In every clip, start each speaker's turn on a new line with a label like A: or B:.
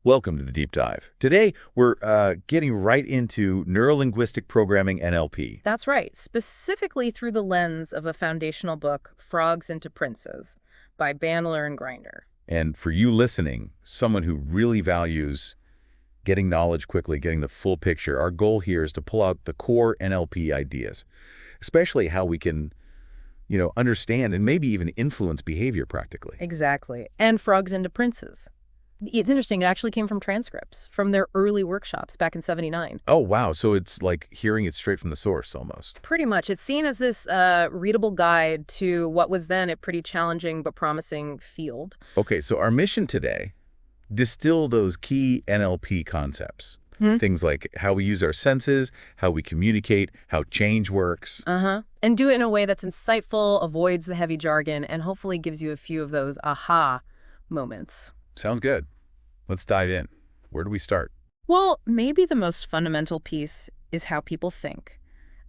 A: Welcome to the Deep Dive. Today, we're getting right into neurolinguistic programming NLP.
B: That's right, specifically through the lens of a foundational book, Frogs into Princes, by Bandler and Grinder.
A: And for you listening, someone who really values getting knowledge quickly, getting the full picture, our goal here is to pull out the core NLP ideas, especially how we can, understand and maybe even influence behavior practically.
B: Exactly. And Frogs into Princes. It's interesting, it actually came from transcripts from their early workshops back in '79.
A: Oh, wow. So it's like hearing it straight from the source almost.
B: Pretty much. It's seen as this readable guide to what was then a pretty challenging but promising field.
A: Okay, so our mission today, distill those key NLP concepts. Things like how we use our senses, how we communicate, how change works.
B: And do it in a way that's insightful, avoids the heavy jargon, and hopefully gives you a few of those aha moments.
A: Sounds good. Let's dive in. Where do we start?
B: Well, maybe the most fundamental piece is how people think,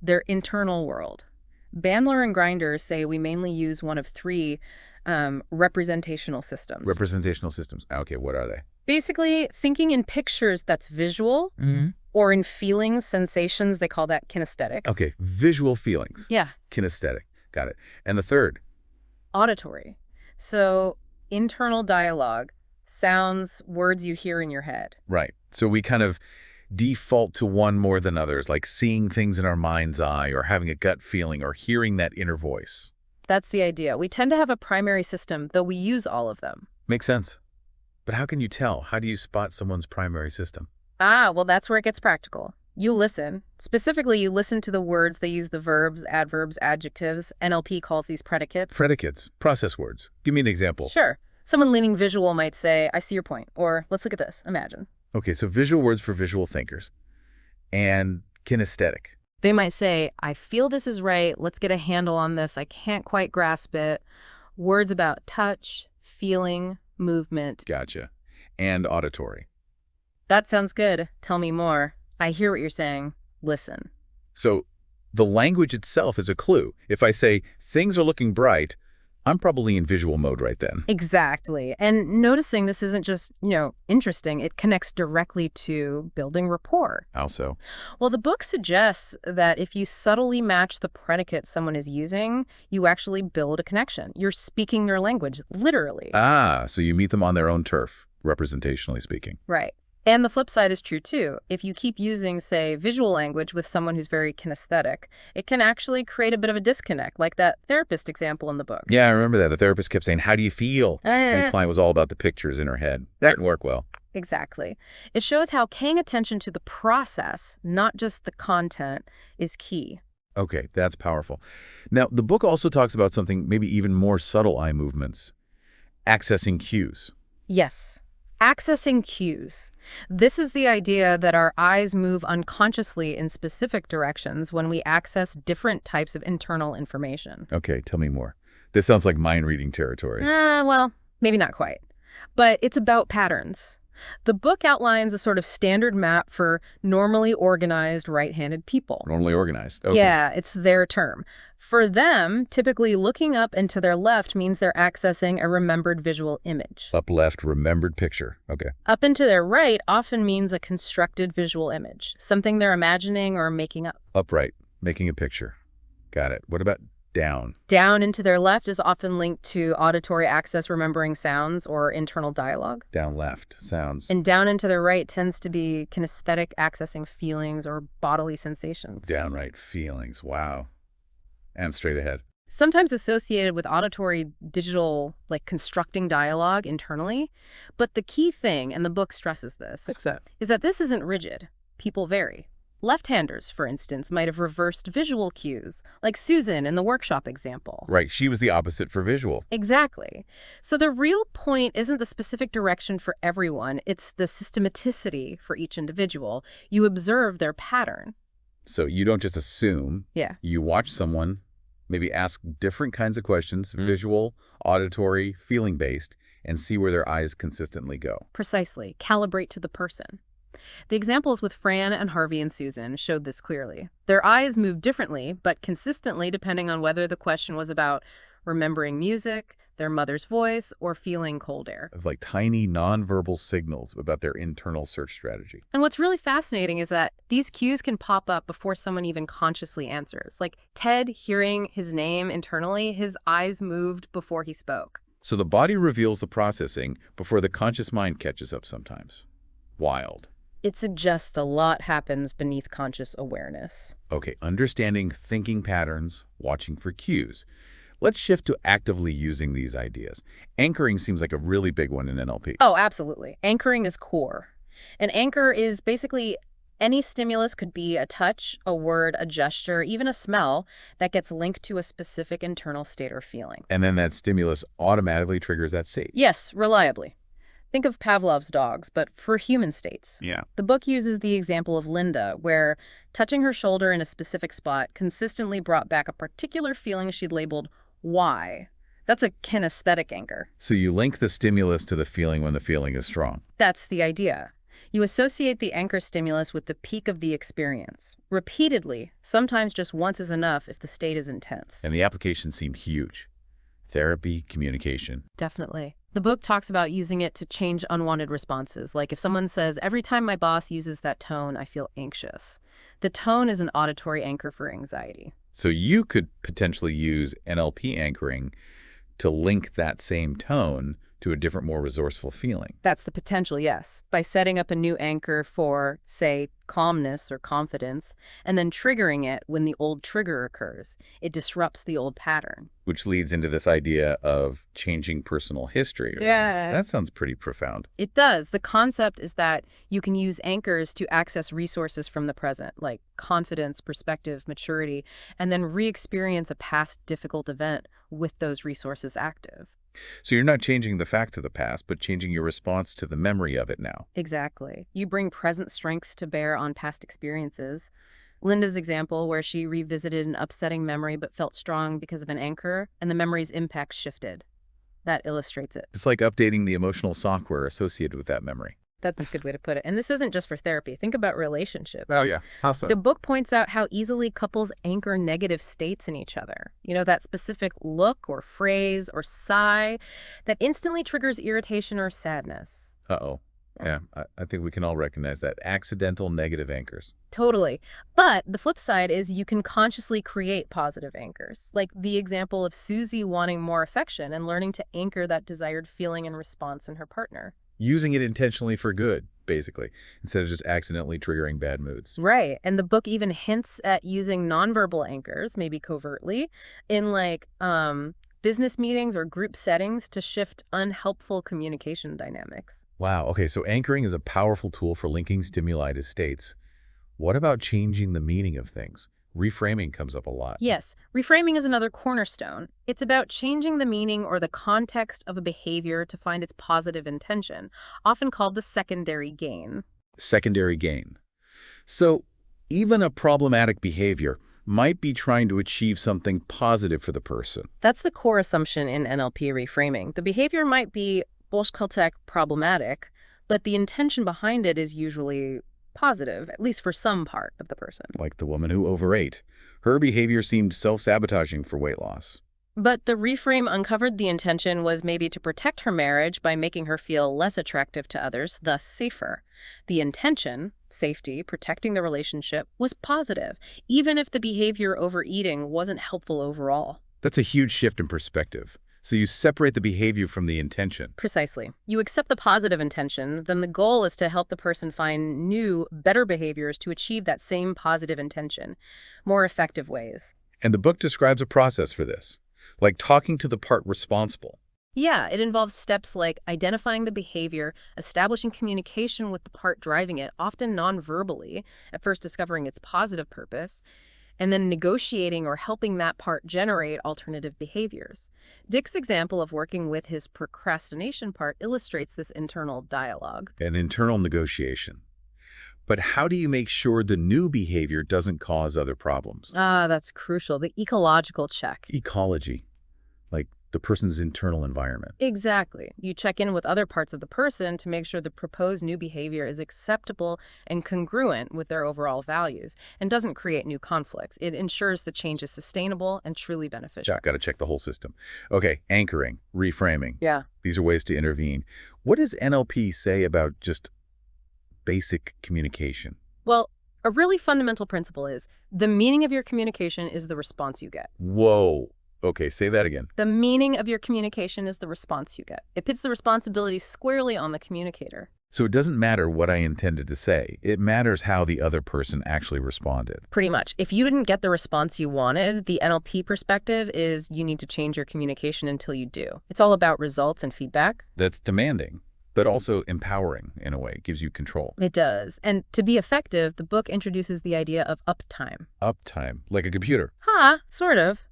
B: their internal world. Bandler and Grinder say we mainly use one of three representational systems.
A: Representational systems. Okay, what are they?
B: Basically, thinking in pictures that's visual or in feelings, sensations, they call that kinesthetic.
A: Okay, visual feelings.
B: Yeah.
A: Kinesthetic. Got it. And the third?
B: Auditory. So internal dialogue, sounds, words you hear in your head.
A: Right. So we kind of default to one more than others, like seeing things in our mind's eye or having a gut feeling or hearing that inner voice.
B: That's the idea. We tend to have a primary system, though we use all of them.
A: Makes sense. But how can you tell? How do you spot someone's primary system?
B: Well, that's where it gets practical. You listen. Specifically, you listen to the words. They use the verbs, adverbs, adjectives. NLP calls these predicates.
A: Predicates, process words. Give me an example.
B: Sure. Someone leaning visual might say, I see your point, or let's look at this, imagine.
A: Okay, so visual words for visual thinkers. And kinesthetic.
B: They might say, I feel this is right, let's get a handle on this, I can't quite grasp it. Words about touch, feeling, movement.
A: Gotcha. And auditory.
B: That sounds good. Tell me more. I hear what you're saying. Listen.
A: So the language itself is a clue. If I say, things are looking bright, I'm probably in visual mode right then.
B: Exactly. And noticing this isn't just, interesting. It connects directly to building rapport.
A: How so?
B: Well, the book suggests that if you subtly match the predicate someone is using, you actually build a connection. You're speaking their language, literally.
A: So you meet them on their own turf, representationally speaking.
B: Right. And the flip side is true, too. If you keep using, say, visual language with someone who's very kinesthetic, it can actually create a bit of a disconnect, like that therapist example in the book.
A: Yeah, I remember that. The therapist kept saying, how do you feel? And the client was all about the pictures in her head. That didn't work well.
B: Exactly. It shows how paying attention to the process, not just the content, is key.
A: Okay, that's powerful. Now, the book also talks about something maybe even more subtle eye movements, accessing cues.
B: Yes. Accessing cues. This is the idea that our eyes move unconsciously in specific directions when we access different types of internal information.
A: Okay, tell me more. This sounds like mind-reading territory.
B: Well, maybe not quite. But it's about patterns. The book outlines a sort of standard map for normally organized right-handed people.
A: Normally organized. Okay.
B: Yeah, it's their term. For them, typically looking up and to their left means they're accessing a remembered visual image.
A: Up left, remembered picture. Okay.
B: Up and to their right often means a constructed visual image, something they're imagining or making up.
A: Upright, making a picture. Got it. What about down?
B: Down and to their left is often linked to auditory access, remembering sounds, or internal dialogue.
A: Down left, sounds.
B: And down and to the right tends to be kinesthetic, accessing feelings or bodily sensations.
A: Downright feelings. Wow. And straight ahead.
B: Sometimes associated with auditory digital, like constructing dialogue internally. But the key thing, and the book stresses this, is that this isn't rigid. People vary. Left-handers, for instance, might have reversed visual cues, like Susan in the workshop example.
A: Right, she was the opposite for visual.
B: Exactly. So the real point isn't the specific direction for everyone, it's the systematicity for each individual. You observe their pattern.
A: So you don't just assume.
B: Yeah.
A: You watch someone, maybe ask different kinds of questions, visual, auditory, feeling-based, and see where their eyes consistently go.
B: Precisely. Calibrate to the person. The examples with Fran and Harvey and Susan showed this clearly. Their eyes moved differently, but consistently depending on whether the question was about remembering music, their mother's voice, or feeling cold air.
A: Of like tiny nonverbal signals about their internal search strategy.
B: And what's really fascinating is that these cues can pop up before someone even consciously answers. Like Ted hearing his name internally, his eyes moved before he spoke.
A: So the body reveals the processing before the conscious mind catches up sometimes. Wild.
B: It suggests a lot happens beneath conscious awareness.
A: Okay, understanding thinking patterns, watching for cues. Let's shift to actively using these ideas. Anchoring seems like a really big one in NLP.
B: Oh, absolutely. Anchoring is core. An anchor is basically any stimulus, could be a touch, a word, a gesture, even a smell that gets linked to a specific internal state or feeling.
A: And then that stimulus automatically triggers that state.
B: Yes, reliably. Think of Pavlov's dogs, but for human states.
A: Yeah.
B: The book uses the example of Linda, where touching her shoulder in a specific spot consistently brought back a particular feeling she'd labeled why. That's a kinesthetic anchor.
A: So you link the stimulus to the feeling when the feeling is strong.
B: That's the idea. You associate the anchor stimulus with the peak of the experience. Repeatedly, sometimes just once is enough if the state is intense.
A: And the applications seem huge. Therapy, communication.
B: Definitely. The book talks about using it to change unwanted responses. Like if someone says, every time my boss uses that tone, I feel anxious. The tone is an auditory anchor for anxiety.
A: So you could potentially use NLP anchoring to link that same tone to a different, more resourceful feeling.
B: That's the potential, yes. By setting up a new anchor for, say, calmness or confidence, and then triggering it when the old trigger occurs, it disrupts the old pattern.
A: Which leads into this idea of changing personal history.
B: Yeah.
A: That sounds pretty profound.
B: It does. The concept is that you can use anchors to access resources from the present, like confidence, perspective, maturity, and then re-experience a past difficult event with those resources active.
A: So you're not changing the facts of the past, but changing your response to the memory of it now.
B: Exactly. You bring present strengths to bear on past experiences. Linda's example, where she revisited an upsetting memory but felt strong because of an anchor, and the memory's impact shifted. That illustrates it.
A: It's like updating the emotional software associated with that memory.
B: That's a good way to put it. And this isn't just for therapy. Think about relationships.
C: Oh, yeah. How so?
B: The book points out how easily couples anchor negative states in each other. You know, that specific look or phrase or sigh that instantly triggers irritation or sadness.
A: Uh-oh. Yeah, I think we can all recognize that. Accidental negative anchors.
B: Totally. But the flip side is you can consciously create positive anchors, like the example of Susie wanting more affection and learning to anchor that desired feeling and response in her partner.
A: Using it intentionally for good, basically, instead of just accidentally triggering bad moods.
B: Right. And the book even hints at using nonverbal anchors, maybe covertly, in business meetings or group settings to shift unhelpful communication dynamics.
A: Wow. Okay, so anchoring is a powerful tool for linking stimuli to states. What about changing the meaning of things? Reframing comes up a lot.
B: Yes, reframing is another cornerstone. It's about changing the meaning or the context of a behavior to find its positive intention, often called the secondary gain.
A: Secondary gain. So even a problematic behavior might be trying to achieve something positive for the person.
B: That's the core assumption in NLP reframing. The behavior might be problematic, but the intention behind it is usually positive, at least for some part of the person.
A: Like the woman who overate. Her behavior seemed self-sabotaging for weight loss.
B: But the reframe uncovered the intention was maybe to protect her marriage by making her feel less attractive to others, thus safer. The intention, safety, protecting the relationship, was positive, even if the behavior overeating wasn't helpful overall.
A: That's a huge shift in perspective. So you separate the behavior from the intention.
B: Precisely. You accept the positive intention, then the goal is to help the person find new, better behaviors to achieve that same positive intention, more effective ways.
A: And the book describes a process for this, like talking to the part responsible.
B: Yeah, it involves steps like identifying the behavior, establishing communication with the part driving it, often non-verbally, at first discovering its positive purpose, and then negotiating or helping that part generate alternative behaviors. Dick's example of working with his procrastination part illustrates this internal dialogue.
A: An internal negotiation. But how do you make sure the new behavior doesn't cause other problems?
B: Ah, that's crucial. The ecological check.
A: Ecology. Like the person's internal environment.
B: Exactly. You check in with other parts of the person to make sure the proposed new behavior is acceptable and congruent with their overall values and doesn't create new conflicts. It ensures the change is sustainable and truly beneficial.
A: Yeah, got to check the whole system. Okay, anchoring, reframing.
B: Yeah.
A: These are ways to intervene. What does NLP say about just basic communication?
B: Well, a really fundamental principle is the meaning of your communication is the response you get.
A: Whoa. Okay, say that again.
B: The meaning of your communication is the response you get. It puts the responsibility squarely on the communicator.
A: So it doesn't matter what I intended to say. It matters how the other person actually responded.
B: Pretty much. If you didn't get the response you wanted, the NLP perspective is you need to change your communication until you do. It's all about results and feedback.
A: That's demanding, but also empowering in a way. It gives you control.
B: It does. And to be effective, the book introduces the idea of uptime.
A: Uptime, like a computer.
B: Sort of.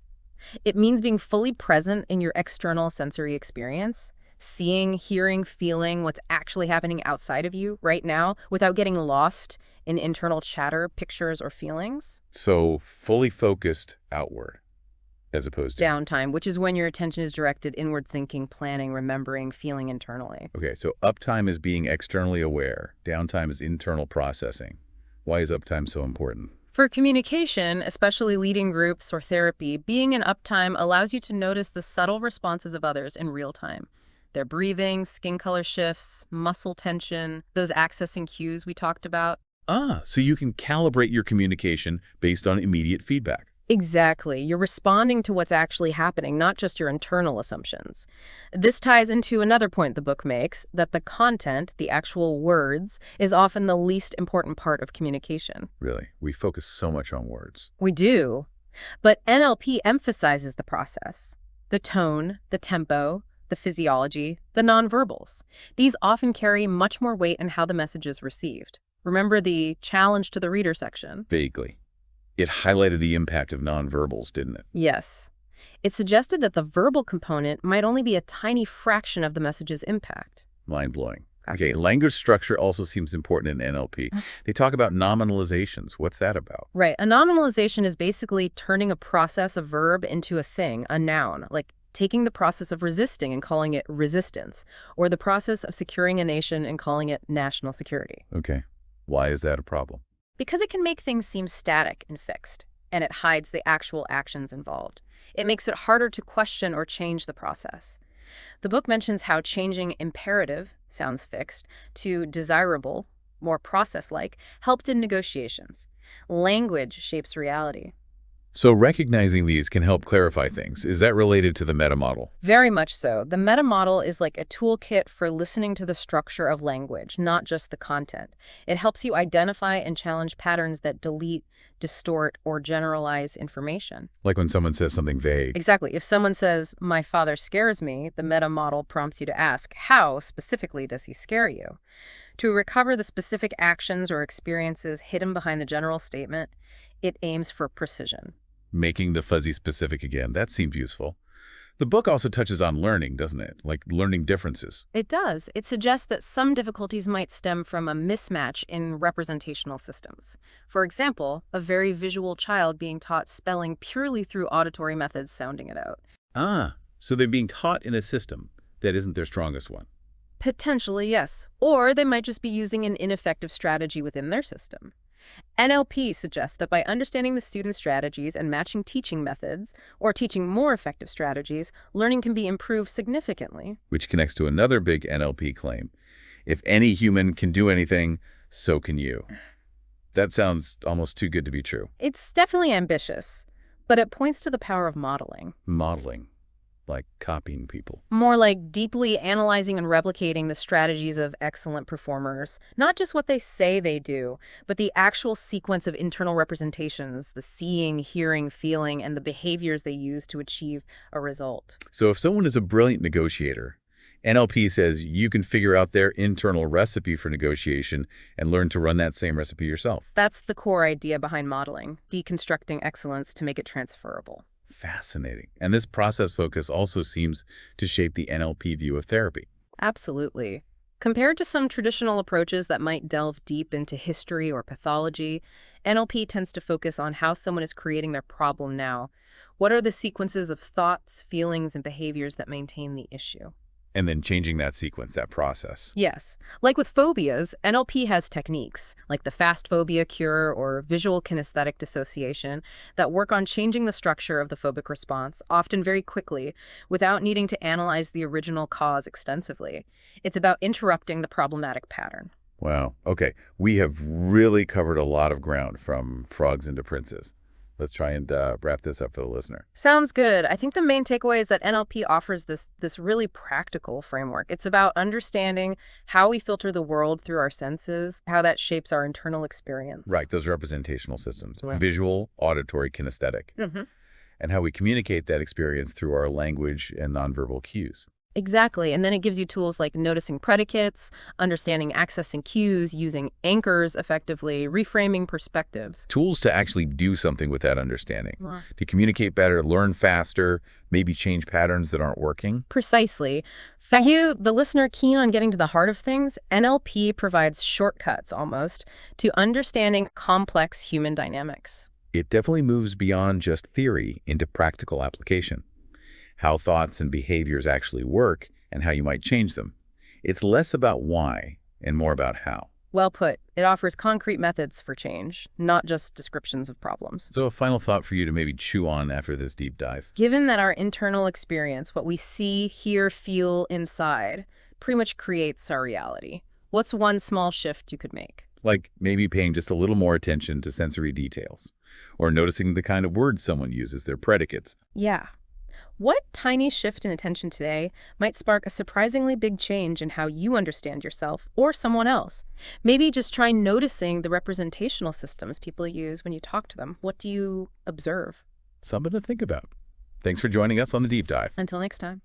B: It means being fully present in your external sensory experience, seeing, hearing, feeling what's actually happening outside of you right now without getting lost in internal chatter, pictures, or feelings.
A: So fully focused outward as opposed to
B: downtime, which is when your attention is directed inward thinking, planning, remembering, feeling internally.
A: Okay, so uptime is being externally aware. Downtime is internal processing. Why is uptime so important?
B: For communication, especially leading groups or therapy, being in uptime allows you to notice the subtle responses of others in real time. Their breathing, skin color shifts, muscle tension, those accessing cues we talked about.
A: So you can calibrate your communication based on immediate feedback.
B: Exactly. You're responding to what's actually happening, not just your internal assumptions. This ties into another point the book makes, that the content, the actual words, is often the least important part of communication.
A: Really? We focus so much on words.
B: We do. But NLP emphasizes the process, the tone, the tempo, the physiology, the nonverbals. These often carry much more weight in how the message is received. Remember the challenge to the reader section?
A: Vaguely. It highlighted the impact of nonverbals, didn't it?
B: Yes. It suggested that the verbal component might only be a tiny fraction of the message's impact.
A: Mind-blowing. Okay, language structure also seems important in NLP. They talk about nominalizations. What's that about?
B: Right. A nominalization is basically turning a process, a verb, into a thing, a noun, like taking the process of resisting and calling it resistance, or the process of securing a nation and calling it national security.
A: Okay. Why is that a problem?
B: Because it can make things seem static and fixed, and it hides the actual actions involved. It makes it harder to question or change the process. The book mentions how changing imperative, sounds fixed, to desirable, more process-like, helped in negotiations. Language shapes reality.
A: So recognizing these can help clarify things. Is that related to the meta model?
B: Very much so. The meta model is like a toolkit for listening to the structure of language, not just the content. It helps you identify and challenge patterns that delete, distort, or generalize information.
A: Like when someone says something vague.
B: Exactly. If someone says, "My father scares me," the meta model prompts you to ask, how specifically does he scare you? To recover the specific actions or experiences hidden behind the general statement, it aims for precision.
A: Making the fuzzy specific again. That seems useful. The book also touches on learning, doesn't it? Like learning differences.
B: It does. It suggests that some difficulties might stem from a mismatch in representational systems. For example, a very visual child being taught spelling purely through auditory methods sounding it out.
A: So they're being taught in a system that isn't their strongest one.
B: Potentially, yes. Or they might just be using an ineffective strategy within their system. NLP suggests that by understanding the student's strategies and matching teaching methods, or teaching more effective strategies, learning can be improved significantly.
A: Which connects to another big NLP claim. If any human can do anything, so can you. That sounds almost too good to be true.
B: It's definitely ambitious, but it points to the power of modeling.
A: Modeling. Like copying people.
B: More like deeply analyzing and replicating the strategies of excellent performers. Not just what they say they do, but the actual sequence of internal representations, the seeing, hearing, feeling, and the behaviors they use to achieve a result.
A: So if someone is a brilliant negotiator, NLP says you can figure out their internal recipe for negotiation and learn to run that same recipe yourself.
B: That's the core idea behind modeling, deconstructing excellence to make it transferable.
A: Fascinating. And this process focus also seems to shape the NLP view of therapy.
B: Absolutely. Compared to some traditional approaches that might delve deep into history or pathology, NLP tends to focus on how someone is creating their problem now. What are the sequences of thoughts, feelings, and behaviors that maintain the issue?
A: And then changing that sequence, that process.
B: Yes. Like with phobias, NLP has techniques, like the fast phobia cure or visual kinesthetic dissociation, that work on changing the structure of the phobic response, often very quickly, without needing to analyze the original cause extensively. It's about interrupting the problematic pattern.
A: Wow. Okay. We have really covered a lot of ground, from frogs into princes. Let's try and wrap this up for the listener.
B: Sounds good. I think the main takeaway is that NLP offers this really practical framework. It's about understanding how we filter the world through our senses, how that shapes our internal experience.
A: Right. Those representational systems,
B: Right.
A: visual, auditory, kinesthetic, and how we communicate that experience through our language and nonverbal cues.
B: Exactly. And then it gives you tools like noticing predicates, understanding accessing cues, using anchors effectively, reframing perspectives.
A: Tools to actually do something with that understanding,
B: Wow.
A: to communicate better, learn faster, maybe change patterns that aren't working.
B: Precisely. For you, the listener keen on getting to the heart of things, NLP provides shortcuts almost to understanding complex human dynamics.
A: It definitely moves beyond just theory into practical application. How thoughts and behaviors actually work and how you might change them. It's less about why and more about how.
B: Well put. It offers concrete methods for change, not just descriptions of problems.
A: So a final thought for you to maybe chew on after this deep dive.
B: Given that our internal experience, what we see, hear, feel inside, pretty much creates our reality, what's one small shift you could make?
A: Like maybe paying just a little more attention to sensory details, or noticing the kind of words someone uses, their predicates.
B: Yeah. What tiny shift in attention today might spark a surprisingly big change in how you understand yourself or someone else? Maybe just try noticing the representational systems people use when you talk to them. What do you observe?
A: Something to think about. Thanks for joining us on the deep dive.
B: Until next time.